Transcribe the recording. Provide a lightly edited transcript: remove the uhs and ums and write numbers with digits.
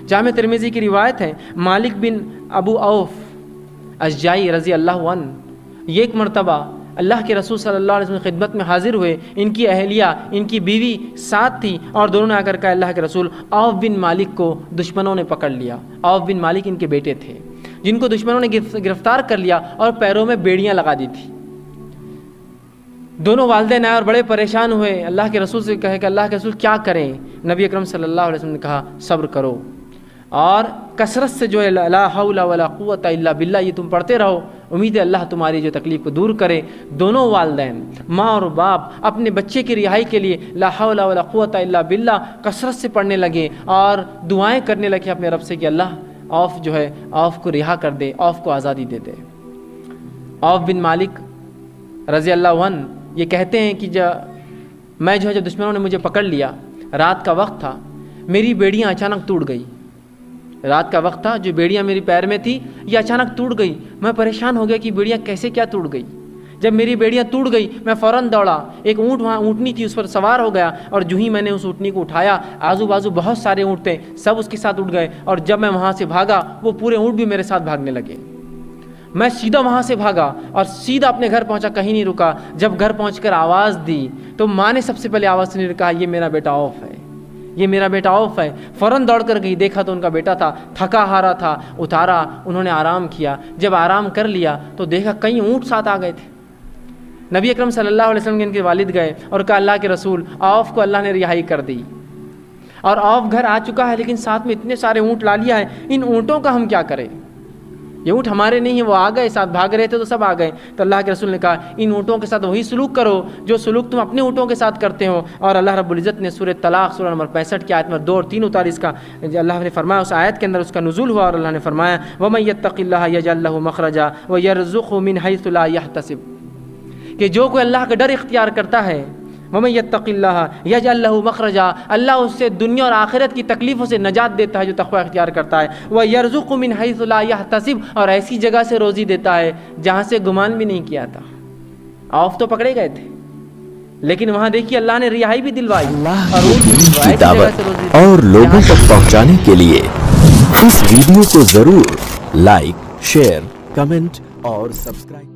जामे तिरमिज़ी की रिवायत है, मालिक बिन अबू औफ अशजाई रज़ी अल्लाह अन्हु ये एक मरतबा अल्लाह के रसूल सल्लल्लाहु अलैहि वसल्लम की खिदमत में हाजिर हुए। इनकी अहलिया, इनकी बीवी साथ थी और दोनों ने आकर कहा, अल्लाह के रसूल, औफ बिन मालिक को दुश्मनों ने पकड़ लिया। औफ बिन मालिक इनके बेटे थे जिनको दुश्मनों ने गिरफ्तार कर लिया और पैरों में बेड़ियां लगा दी थी। दोनों वालिदैन आए और बड़े परेशान हुए, अल्लाह के रसूल से कहे कि अल्लाह के रसूल क्या करें। नबी अकरम सल्लल्लाहु अलैहि वसल्लम ने कहा, सब्र करो और कसरत से जो है ला हौला वला कुव्वता इल्ला बिल्लाह ये तुम पढ़ते रहो, उम्मीद है अल्लाह तुम्हारी जो तकलीफ़ को दूर करे। दोनों वालिदैन, माँ और बाप, अपने बच्चे की रिहाई के लिए ला हौला वला कुव्वता इल्ला बिल्लाह कसरत से पढ़ने लगे और दुआएं करने लगे अपने रब से कि अल्लाह औफ जो है औफ को रिहा कर दे, औफ को आज़ादी दे दे। औफ बिन मालिक रज़ी अल्लाह अन्हु ये कहते हैं कि मैं जो है जब दुश्मनों ने मुझे पकड़ लिया, रात का वक्त था, मेरी बेड़ियाँ अचानक टूट गई। रात का वक्त था, जो बेड़ियाँ मेरी पैर में थी ये अचानक टूट गई। मैं परेशान हो गया कि बेड़ियाँ कैसे क्या टूट गई। जब मेरी बेड़ियाँ टूट गई मैं फ़ौरन दौड़ा, एक ऊँट वहाँ ऊँटनी थी उस पर सवार हो गया और जो ही मैंने उस ऊँटनी को उठाया, आजू बाजू बहुत सारे ऊँट थे, सब उसके साथ उठ गए और जब मैं वहाँ से भागा वो पूरे ऊँट भी मेरे साथ भागने लगे। मैं सीधा वहाँ से भागा और सीधा अपने घर पहुँचा, कहीं नहीं रुका। जब घर पहुँचकर आवाज़ दी तो माँ ने सबसे पहले आवाज़ सुनी, कहा ये मेरा बेटा औफ है, ये मेरा बेटा औफ है। फ़ौरन दौड़ कर गई, देखा तो उनका बेटा था, थका हारा था। उतारा, उन्होंने आराम किया। जब आराम कर लिया तो देखा कई ऊँट साथ आ गए थे। नबी अकरम सल्लल्लाहु अलैहि वसल्लम के इनके वालिद गए और कहा, अल्लाह के रसूल, औफ को अल्लाह ने रिहाई कर दी और औफ घर आ चुका है, लेकिन साथ में इतने सारे ऊँट ला लिया है, इन ऊँटों का हम क्या करें? ये ऊँट हमारे नहीं है, वो आ गए, साथ भाग रहे थे तो सब आ गए। तो अल्लाह के रसूल ने कहा, इन ऊँटों के साथ वही सलूक करो जो सलूक तुम अपने ऊँटों के साथ करते हो। और अल्लाह रब्बुल इज़्ज़त ने सूरह तलाक़ सूरह नंबर 65 की आयत नंबर 2 और 3 उतारी। इसका अल्लाह ने फरमाया, उस आयत के अंदर उसका नुज़ूल हुआ और अल्लाह ने फरमाया, वमन यत्तक़िल्लाह यजअल लहू मख़रजा व यरज़ुक़हु मिन हैसु ला यहतसिब, कि जो कोई अल्लाह का डर इख्तियार करता है, वमन यत्तक़िल्लाह यजअल लहू मख़रजा, अल्लाह उससे दुनिया और आखिरत की तकलीफ़ों से नजात देता है जो तक़वा इख्तियार करता है। व यरज़ुक़हु मिन हैसु ला यहतसिब, और ऐसी जगह से रोज़ी देता है जहाँ से गुमान भी नहीं किया था। औफ तो पकड़े गए थे, लेकिन वहाँ देखिए अल्लाह ने रिहाई भी दिलवाई और दावत और लोगों तक पहुँचाने के लिए इस वीडियो को ज़रूर लाइक, शेयर, कमेंट और सब्सक्राइब